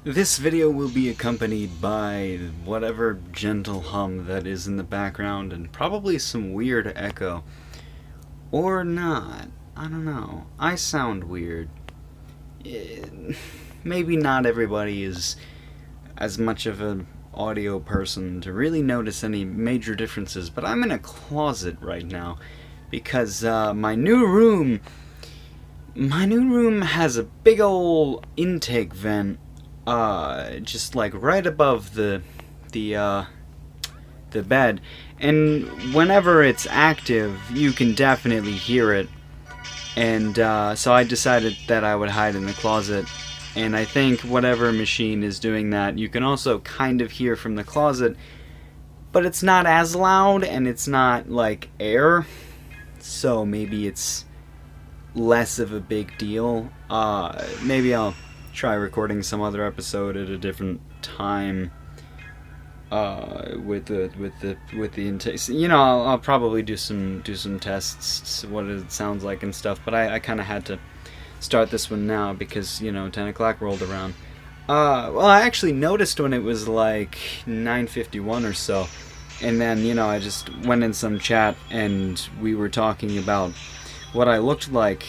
This video will be accompanied by whatever gentle hum that is in the background and probably some weird echo. Or not. I don't know. I sound weird. Maybe not everybody is as much of an audio person to really notice any major differences, but I'm in a closet right now because my new room has a big old intake vent just like right above the bed, and whenever it's active you can definitely hear it, and so I decided that I would hide in the closet. And I think whatever machine is doing that, you can also kind of hear from the closet, but it's not as loud and it's not like air, so maybe it's less of a big deal. Maybe I'll try recording some other episode at a different time with the intake. You know, I'll probably do some tests, what it sounds like and stuff. But I kind of had to start this one now because 10 o'clock rolled around. Well, I actually noticed when it was like 9:51 or so, and then I just went in some chat and we were talking about what I looked like,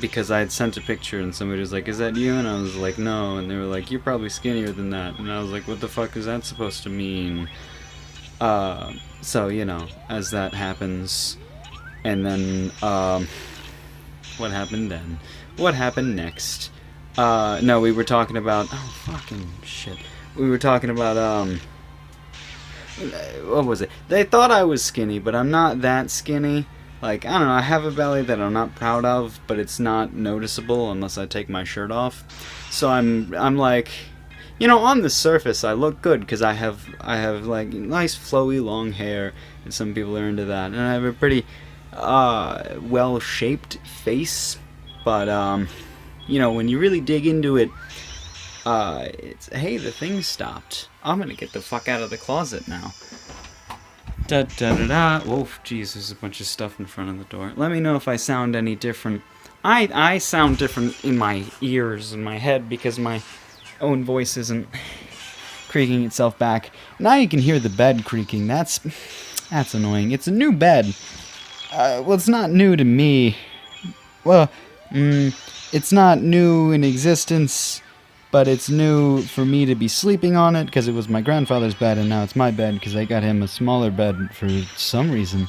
because I had sent a picture and somebody was like, "Is that you?" And I was like, "No," and they were like, "You're probably skinnier than that," and I was like, "What the fuck is that supposed to mean?" So as that happens, and then what happened then? What happened next? No, we were talking about, oh fucking shit. We were talking about what was it? They thought I was skinny, but I'm not that skinny. Like, I don't know, I have a belly that I'm not proud of, but it's not noticeable unless I take my shirt off. So I'm like, on the surface I look good because I have like nice flowy long hair, and some people are into that, and I have a pretty well-shaped face. But when you really dig into it, it's, hey, the thing stopped. I'm gonna get the fuck out of the closet now. Da da da da. Oh, jeez, there's a bunch of stuff in front of the door. Let me know if I sound any different. I sound different in my ears and my head because my own voice isn't creaking itself back. Now you can hear the bed creaking. That's annoying. It's a new bed. Well, it's not new to me. Well, it's not new in existence, but it's new for me to be sleeping on it because it was my grandfather's bed, and now it's my bed because I got him a smaller bed for some reason.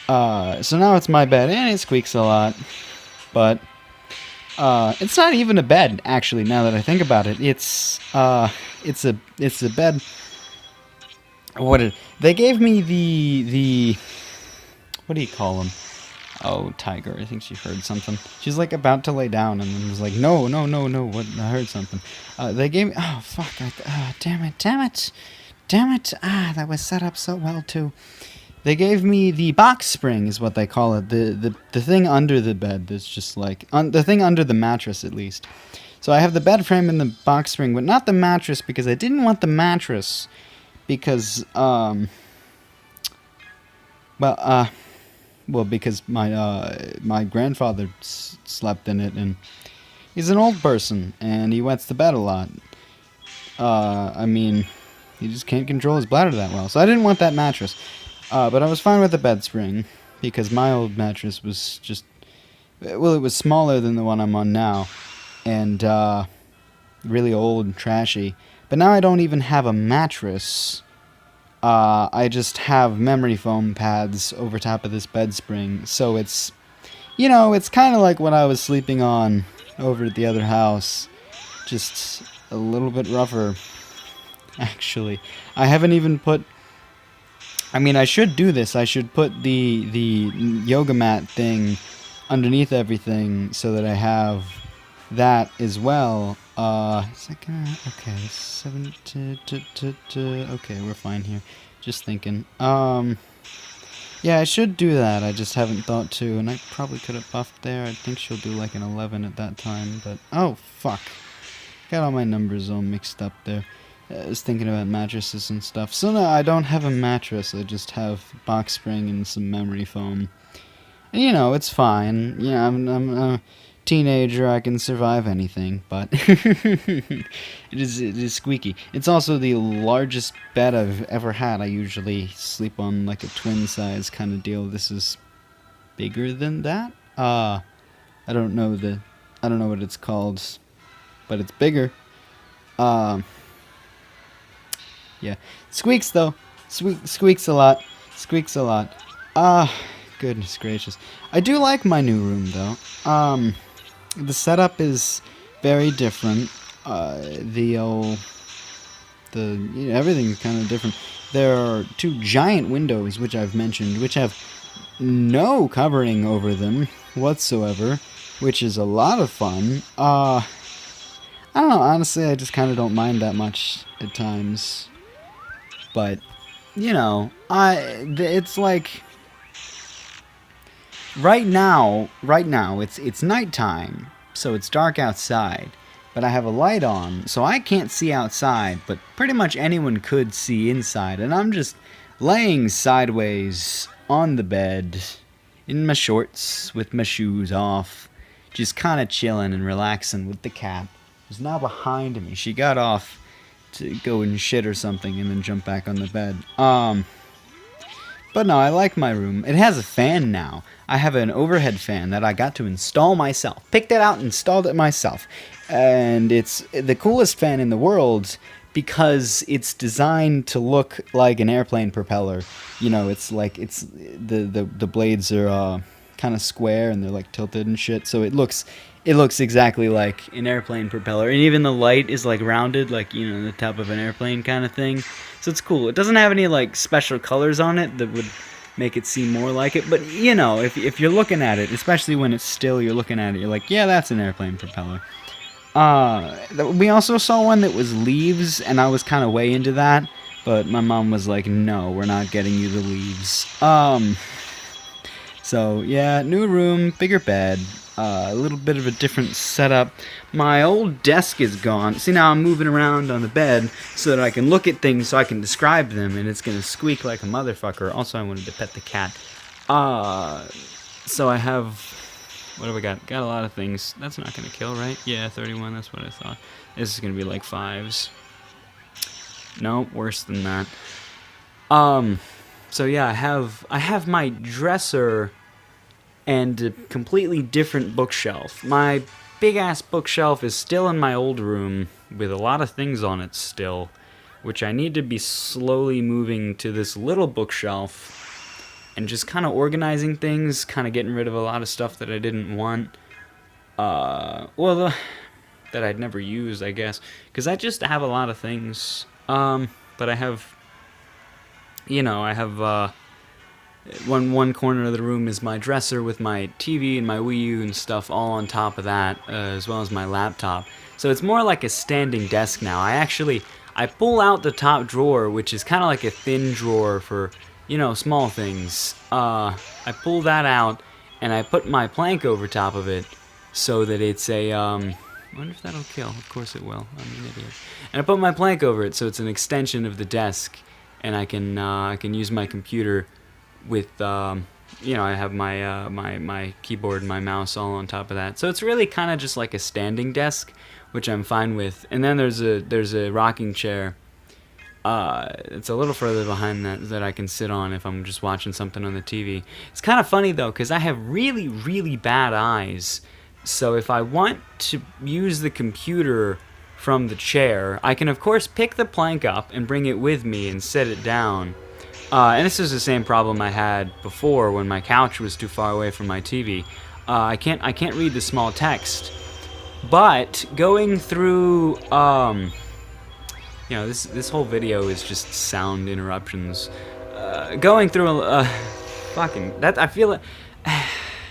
So now it's my bed, and it squeaks a lot, but it's not even a bed, actually, now that I think about it. It's a bed. They gave me the what do you call them? Oh, Tiger, I think she heard something. She's like about to lay down and then was like, no, what? I heard something. They gave me, oh, fuck, damn it. That was set up so well, too. They gave me the box spring, is what they call it. The thing under the bed that's just like, the thing under the mattress, at least. So I have the bed frame and the box spring, but not the mattress, because I didn't want the mattress, because, because my grandfather slept in it, and he's an old person, and he wets the bed a lot. He just can't control his bladder that well, so I didn't want that mattress. But I was fine with the bed spring, because my old mattress was just, well, it was smaller than the one I'm on now, and really old and trashy. But now I don't even have a mattress. I just have memory foam pads over top of this bed spring, so it's, it's kind of like what I was sleeping on over at the other house, just a little bit rougher, actually. I haven't even put, I should do this. I should put the yoga mat thing underneath everything so that I have that as well. Is that gonna, okay, okay, we're fine here. Just thinking. Yeah, I should do that. I just haven't thought to, and I probably could have buffed there. I think she'll do like an 11 at that time, but, oh, fuck. Got all my numbers all mixed up there. I was thinking about mattresses and stuff. So no, I don't have a mattress. I just have box spring and some memory foam. And, it's fine. I'm teenager, I can survive anything, but it is squeaky. It's also the largest bed I've ever had. I usually sleep on like a twin size kind of deal. This is bigger than that. I don't know what it's called, but it's bigger. Yeah, squeaks though. Squeaks a lot. Squeaks a lot. Goodness gracious. I do like my new room though. The setup is very different. Everything's kind of different. There are 2 giant windows, which I've mentioned, which have no covering over them whatsoever, which is a lot of fun. I don't know, honestly, I just kind of don't mind that much at times. But, you know, it's like... Right now, it's nighttime, so it's dark outside, but I have a light on, so I can't see outside, but pretty much anyone could see inside, and I'm just laying sideways on the bed, in my shorts, with my shoes off, just kind of chilling and relaxing with the cat, who's now behind me. She got off to go and shit or something, and then jump back on the bed. But no, I like my room. It has a fan now. I have an overhead fan that I got to install myself. Picked it out and installed it myself. And it's the coolest fan in the world because it's designed to look like an airplane propeller. You know, it's like the blades are kind of square and they're like tilted and shit. So it looks exactly like an airplane propeller. And even the light is like rounded, like, you know, the top of an airplane kind of thing. So it's cool. It doesn't have any like special colors on it that would make it seem more like it. But, you know, if you're looking at it, especially when it's still, you're looking at it, you're like, yeah, that's an airplane propeller. We also saw one that was leaves, and I was kind of way into that. But my mom was like, no, we're not getting you the leaves. So, yeah, new room, bigger bed. A little bit of a different setup. My old desk is gone. See, now I'm moving around on the bed so that I can look at things so I can describe them, and it's going to squeak like a motherfucker. Also, I wanted to pet the cat. So I have... What do we got? Got a lot of things. That's not going to kill, right? Yeah, 31, that's what I thought. This is going to be like 5s. No, worse than that. So yeah, I have my dresser... and a completely different bookshelf. My big-ass bookshelf is still in my old room, with a lot of things on it still, which I need to be slowly moving to this little bookshelf, and just kind of organizing things, kind of getting rid of a lot of stuff that I didn't want. That I'd never use, I guess, because I just have a lot of things. But I have, you know, one corner of the room is my dresser with my TV and my Wii U and stuff all on top of that, as well as my laptop. So it's more like a standing desk now. I pull out the top drawer, which is kind of like a thin drawer for, you know, small things. I pull that out, and I put my plank over top of it so that it's a, I wonder if that'll kill. Of course it will. I'm an idiot. And I put my plank over it so it's an extension of the desk, and I can use my computer with, you know, I have my my keyboard and my mouse all on top of that. So it's really kind of just like a standing desk, which I'm fine with. And then there's a rocking chair. It's a little further behind that I can sit on if I'm just watching something on the TV. It's kind of funny though, because I have really, really bad eyes. So if I want to use the computer from the chair, I can of course pick the plank up and bring it with me and set it down. And this is the same problem I had before when my couch was too far away from my TV. I can't read the small text, but going through, you know, this whole video is just sound interruptions. Going through fucking that, I feel it.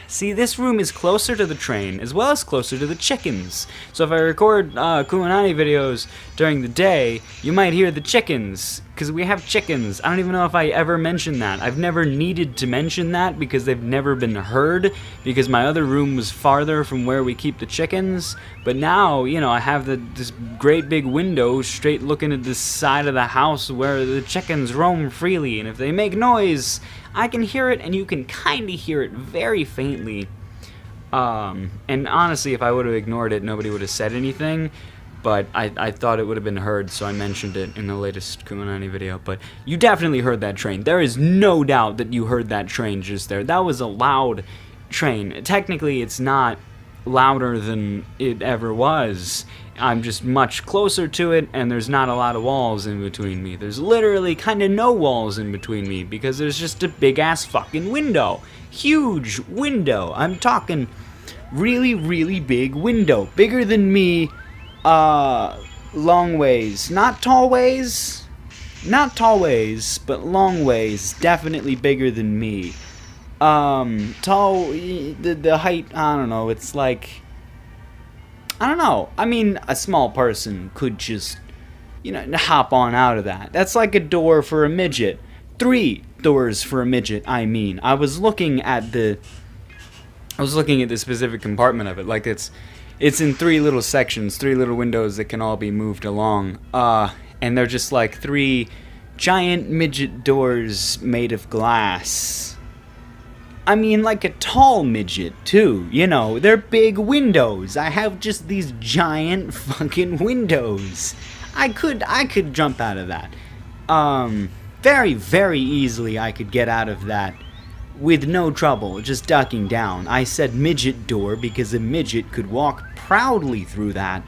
See, this room is closer to the train, as well as closer to the chickens. So if I record Kumanani videos during the day, you might hear the chickens, because we have chickens. I don't even know if I ever mentioned that. I've never needed to mention that, because they've never been heard, because my other room was farther from where we keep the chickens. But now, you know, I have this great big window straight looking at this side of the house where the chickens roam freely, and if they make noise, I can hear it, and you can kind of hear it very faintly. And honestly, if I would have ignored it, nobody would have said anything. But I thought it would have been heard, so I mentioned it in the latest Kumanani video. But you definitely heard that train. There is no doubt that you heard that train just there. That was a loud train. Technically, it's not louder than it ever was. I'm just much closer to it, and there's not a lot of walls in between me. There's literally kind of no walls in between me, because there's just a big-ass fucking window. Huge window. I'm talking really, really big window. Bigger than me. Long ways. Not tall ways. Not tall ways, but long ways. Definitely bigger than me. Tall, the height, I don't know, it's like, I don't know. I mean, a small person could just, hop on out of that. That's like a door for a midget. 3 doors for a midget, I mean. I was looking at the specific compartment of it, like it's in 3 little sections, 3 little windows that can all be moved along, and they're just like 3 giant midget doors made of glass. I mean, like a tall midget, too, they're big windows. I have just these giant fucking windows. I could jump out of that. Very, very easily I could get out of that with no trouble, just ducking down. I said midget door because a midget could walk proudly through that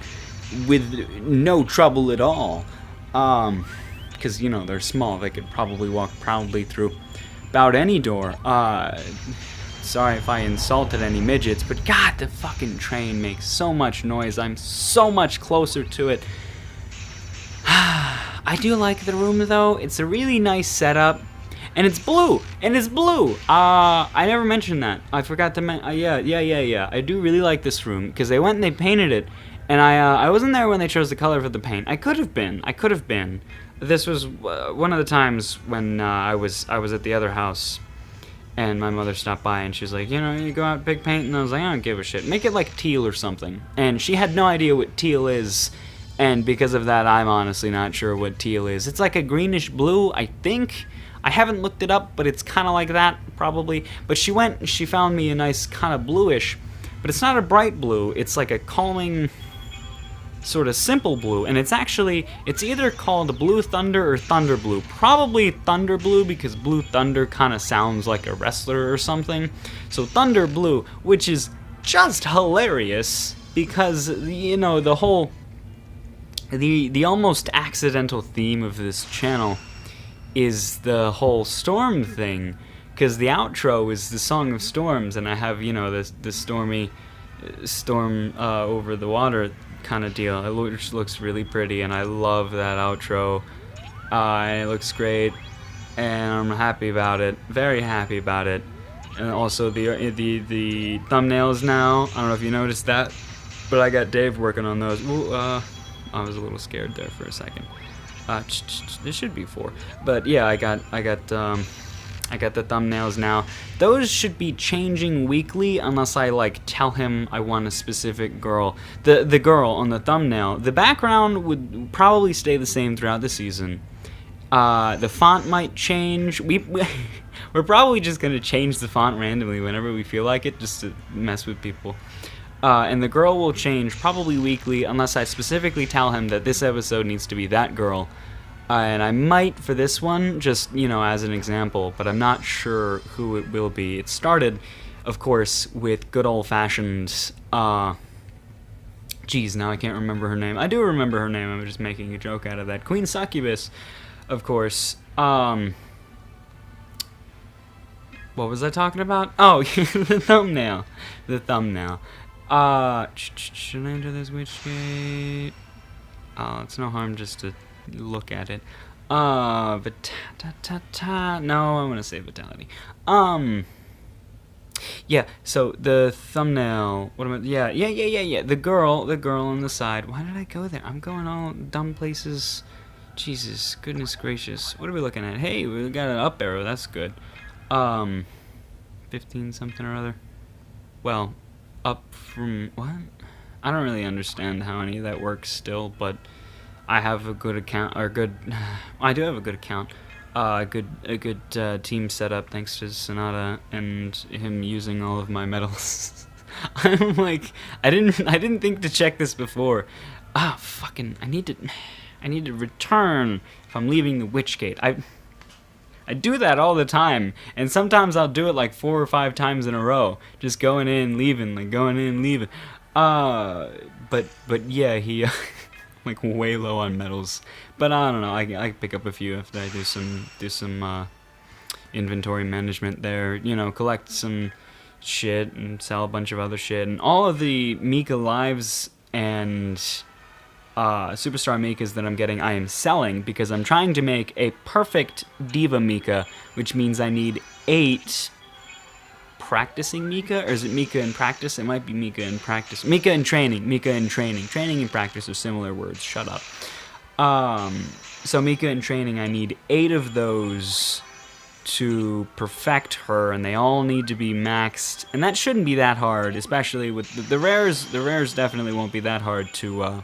with no trouble at all. Because, they're small. They could probably walk proudly through about any door. Sorry if I insulted any midgets, but God, the fucking train makes so much noise. I'm so much closer to it. I do like the room, though. It's a really nice setup. And it's blue! And it's blue! I never mentioned that. I forgot to mention. Yeah. I do really like this room, because they went and they painted it. And I wasn't there when they chose the color for the paint. I could have been. This was one of the times when I was at the other house, and my mother stopped by, and she was like, you go out big paint, and I was like, I don't give a shit. Make it like teal or something. And she had no idea what teal is, and because of that, I'm honestly not sure what teal is. It's like a greenish blue, I think. I haven't looked it up, but it's kind of like that, probably. But she found me a nice kind of bluish, but it's not a bright blue. It's like a calming, sort of simple blue, and it's either called Blue Thunder or Thunder Blue. Probably Thunder Blue, because Blue Thunder kind of sounds like a wrestler or something. So Thunder Blue, which is just hilarious, because, the whole, the almost accidental theme of this channel is the whole storm thing, because the outro is the Song of Storms, and I have, the storm over the water kind of deal, which looks really pretty, and I love that outro, and it looks great, and I'm happy about it, very happy about it. And also the thumbnails now, I don't know if you noticed that, but I got Dave working on those. Ooh, I was a little scared there for a second. This should be 4, but yeah, I got the thumbnails now. Those should be changing weekly, unless I tell him I want a specific girl. The girl on the thumbnail. The background would probably stay the same throughout the season. The font might change. We're probably just gonna change the font randomly whenever we feel like it, just to mess with people. And the girl will change probably weekly, unless I specifically tell him that this episode needs to be that girl. And I might for this one, just, as an example, but I'm not sure who it will be. It started, of course, with good old-fashioned, geez, now I can't remember her name. I do remember her name, I'm just making a joke out of that. Queen Succubus, of course. What was I talking about? Oh, the thumbnail. The thumbnail. Should I enter this witch gate? It's no harm just to look at it. No, I want to say vitality. Yeah, so the thumbnail, yeah. The girl on the side. Why did I go there? I'm going all dumb places. Jesus, goodness gracious. What are we looking at? Hey, we got an up arrow, that's good. 15 something or other. Well, up from what? I don't really understand how any of that works still, but I have a good account, or I do have a good account, a good team setup thanks to Sonata and him using all of my medals. I'm like, I didn't think to check this before. Ah, fucking, I need to return if I'm leaving the witch gate. I do that all the time, and sometimes I'll do it like 4 or 5 times in a row, just going in, leaving, like going in, leaving. But yeah, he like way low on medals. But I don't know. I pick up a few after I do some inventory management there. You know, collect some shit and sell a bunch of other shit, and all of the Mika lives and Superstar Mikas that I'm getting, I am selling because I'm trying to make a perfect Diva Mika, which means I need 8 practicing Mika, or is it Mika in practice? It might be Mika in practice. Mika in training. Mika in training. Training and practice are similar words. Shut up. So Mika in training, I need 8 of those to perfect her, and they all need to be maxed, and that shouldn't be that hard, especially with the rares. The rares definitely won't be that hard to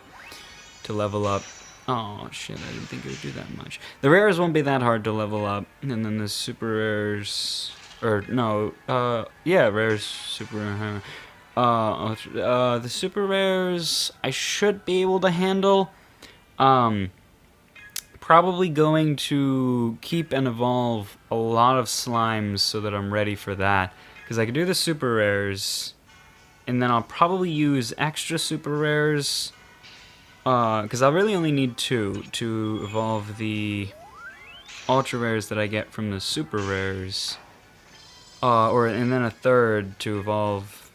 level up. Oh shit, I didn't think it would do that much. The rares won't be that hard to level up, and then the super rares, or no, yeah, rares, super rare. The super rares I should be able to handle. Probably going to keep and evolve a lot of slimes so that I'm ready for that, because I can do the super rares, and then I'll probably use extra super rares. Because I'll really only need 2 to evolve the ultra rares that I get from the super rares, and then a third to evolve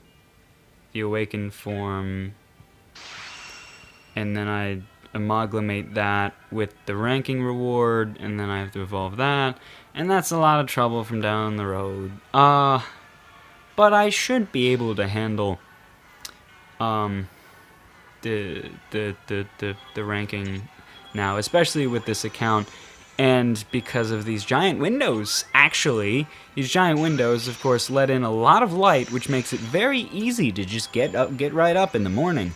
the awakened form, and then I amalgamate that with the ranking reward, and then I have to evolve that, and that's a lot of trouble from down the road. But I should be able to handle the ranking now, especially with this account, and because of these giant windows. Actually, these giant windows, of course, let in a lot of light, which makes it very easy to just get right up in the morning.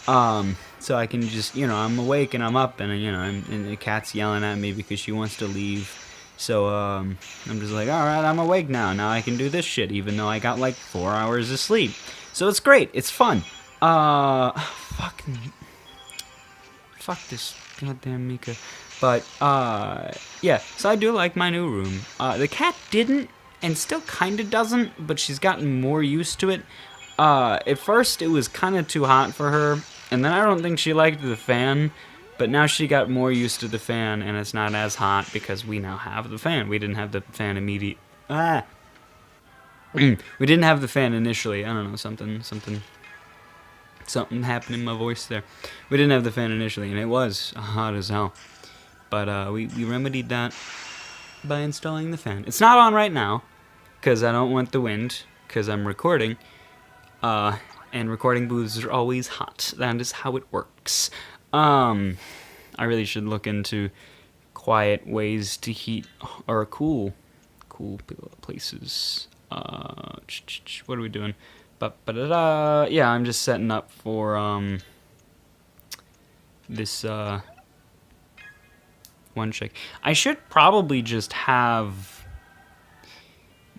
So I can just, you know, I'm awake and I'm up, and you know, and the cat's yelling at me because she wants to leave. So I'm just like, all right, I'm awake now. Now I can do this shit, even though I got like 4 hours of sleep. So it's great. It's fun. Fuck this goddamn Mika. But, yeah, so I do like my new room. The cat didn't, and still kinda doesn't, but she's gotten more used to it. At first it was kinda too hot for her, and then I don't think she liked the fan, but now she got more used to the fan, and it's not as hot because we now have the fan. We didn't have the fan we didn't have the fan initially. I don't know, something happened in my voice there. We didn't have the fan initially, and it was hot as hell. But we remedied that by installing the fan. It's not on right now, because I don't want the wind, because I'm recording. And recording booths are always hot. That is how it works. I really should look into quiet ways to heat, or cool places. What are we doing? Yeah, I'm just setting up for this one shake. I should probably just have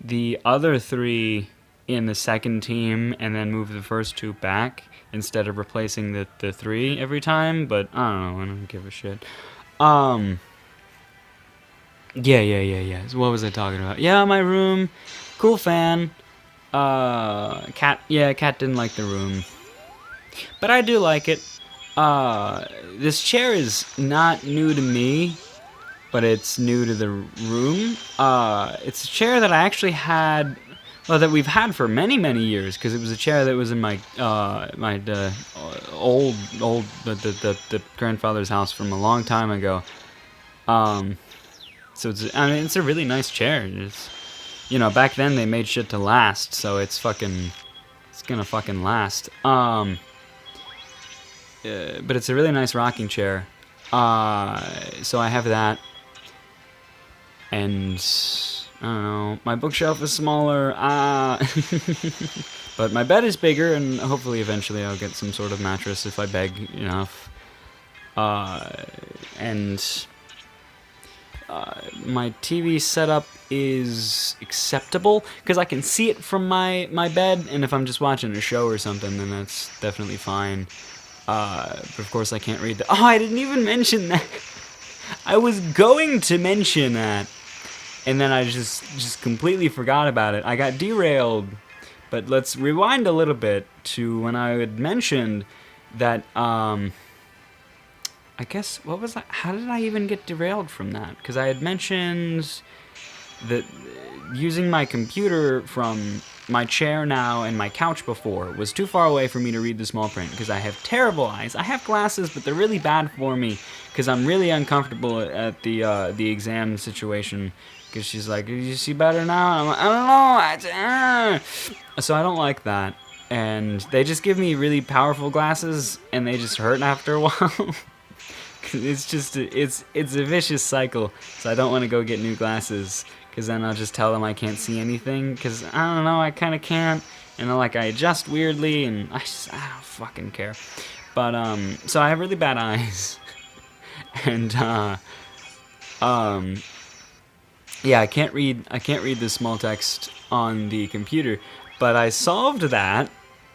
the other 3 in the second team and then move the first 2 back instead of replacing the 3 every time, but I don't know, I don't give a shit. Yeah. So what was I talking about? Yeah, my room, cool fan. Cat didn't like the room, but I do like it. This chair is not new to me, but it's new to the room. It's a chair that I actually had, well, that we've had for many years, because it was a chair that was in my old the grandfather's house from a long time ago. So it's a really nice chair. It's, you know, back then they made shit to last, so it's gonna fucking last. But it's a really nice rocking chair. So I have that, and I don't know, my bookshelf is smaller, but my bed is bigger, and hopefully eventually I'll get some sort of mattress if I beg enough. And my TV setup is acceptable because I can see it from my bed, and if I'm just watching a show or something, then that's definitely fine. But of course I can't read the... Oh, I didn't even mention that. I was going to mention that, and then I just completely forgot about it. I got derailed, but let's rewind a little bit to when I had mentioned that, I guess, what was that? How did I even get derailed from that? Because I had mentioned that using my computer from my chair now and my couch before was too far away for me to read the small print because I have terrible eyes. I have glasses, but they're really bad for me because I'm really uncomfortable at the exam situation. Because she's like, "Do you see better now?" And I'm like, "I don't know." So I don't like that. And they just give me really powerful glasses, and they just hurt after a while. It's just it's a vicious cycle. So I don't want to go get new glasses, because then I'll just tell them I can't see anything, because I don't know, I kind of can't, and I adjust weirdly, and I don't fucking care. But so I have really bad eyes, and yeah, I can't read the small text on the computer, but I solved that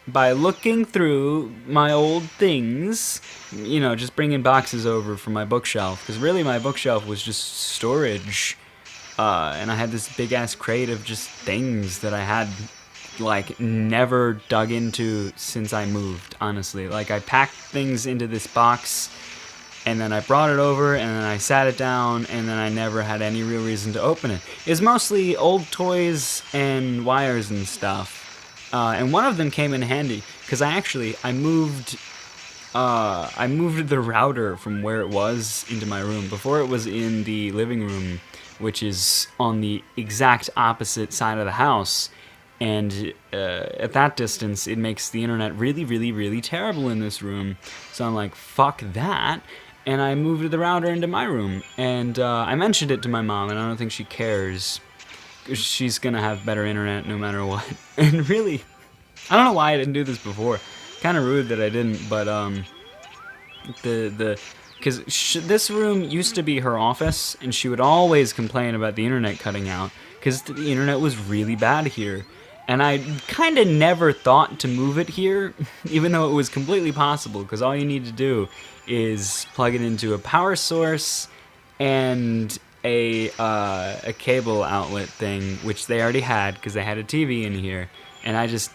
by looking through my old things, you know, just bringing boxes over from my bookshelf, because really my bookshelf was just storage, and I had this big ass crate of just things that I had never dug into since I moved, honestly. I packed things into this box, and then I brought it over, and then I sat it down, and then I never had any real reason to open it. It's mostly old toys and wires and stuff. And one of them came in handy because I moved the router from where it was into my room. Before it was in the living room, which is on the exact opposite side of the house. And at that distance, it makes the internet really, really, really terrible in this room. So I'm like, fuck that. And I moved the router into my room. And I mentioned it to my mom, and I don't think she cares. She's gonna have better internet no matter what. And really, I don't know why I didn't do this before. Kind of rude that I didn't, but because this room used to be her office, and she would always complain about the internet cutting out because the internet was really bad here. And I kind of never thought to move it here, even though it was completely possible, because all you need to do is plug it into a power source and a cable outlet thing, which they already had because they had a TV in here. And I just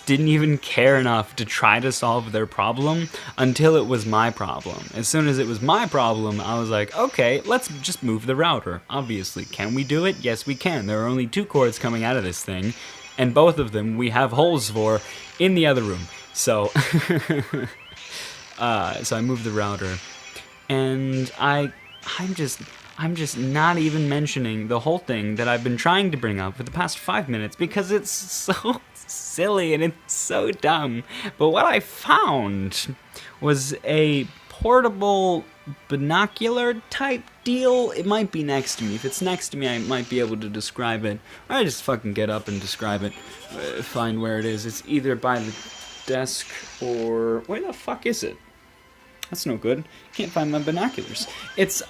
didn't even care enough to try to solve their problem until it was my problem. As soon as it was my problem, I was like, okay, let's just move the router, obviously. Can we do it? Yes, we can. There are only 2 cords coming out of this thing, and both of them we have holes for in the other room. So, so I moved the router, and I'm just not even mentioning the whole thing that I've been trying to bring up for the past 5 minutes because it's so silly and it's so dumb. But what I found was a portable binocular type deal. It might be next to me. If it's next to me, I might be able to describe it. Or I just fucking get up and describe it. Find where it is. It's either by the desk or... Where the fuck is it? That's no good. Can't find my binoculars. It's,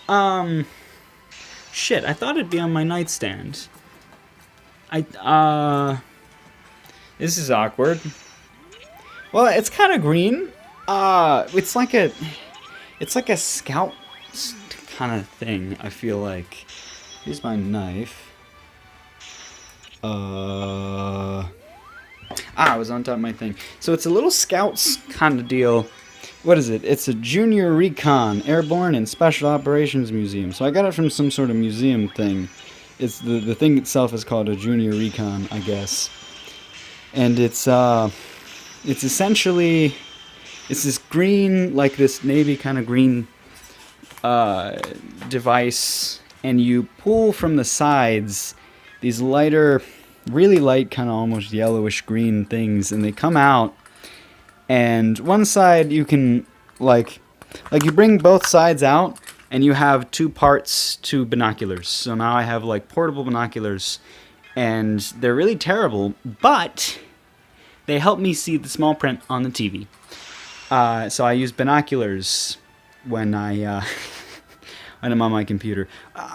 shit, I thought it'd be on my nightstand. This is awkward. Well, it's kind of green. It's like a scout kind of thing, I feel like. Here's my knife. I was on top of my thing. So it's a little scouts kind of deal. What is it? It's a Junior Recon, Airborne and Special Operations Museum. So I got it from some sort of museum thing. It's the thing itself is called a Junior Recon, I guess. And it's essentially, it's this green, like this navy kind of green device, and you pull from the sides these lighter, really light, kind of almost yellowish green things, and they come out. And one side you can, like you bring both sides out, and you have 2 parts to binoculars. So now I have, portable binoculars, and they're really terrible, but they help me see the small print on the TV. So I use binoculars when I when I'm on my computer.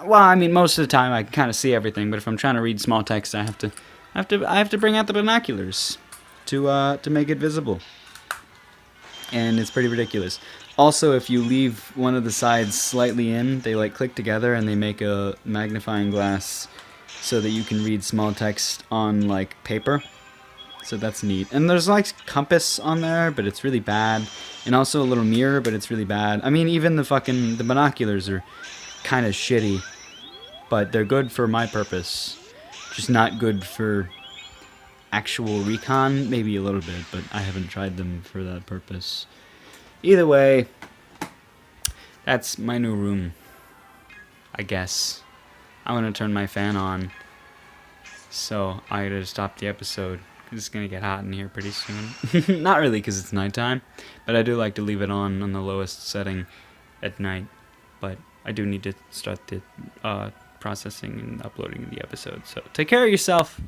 Well, I mean, most of the time I can kind of see everything, but if I'm trying to read small text, I have to bring out the binoculars to make it visible. And it's pretty ridiculous. Also, if you leave one of the sides slightly in, they like click together and they make a magnifying glass so that you can read small text on like paper. So that's neat. And there's like compass on there, but it's really bad. And also a little mirror, but it's really bad. I mean, even the binoculars are kind of shitty, but they're good for my purpose. Just not good for actual recon, maybe a little bit, but I haven't tried them for that purpose. Either way, that's my new room, I guess. I'm gonna turn my fan on, so I gotta stop the episode. It's gonna get hot in here pretty soon. Not really, because it's nighttime, but I do like to leave it on the lowest setting at night. But I do need to start the processing and uploading the episode. So take care of yourself.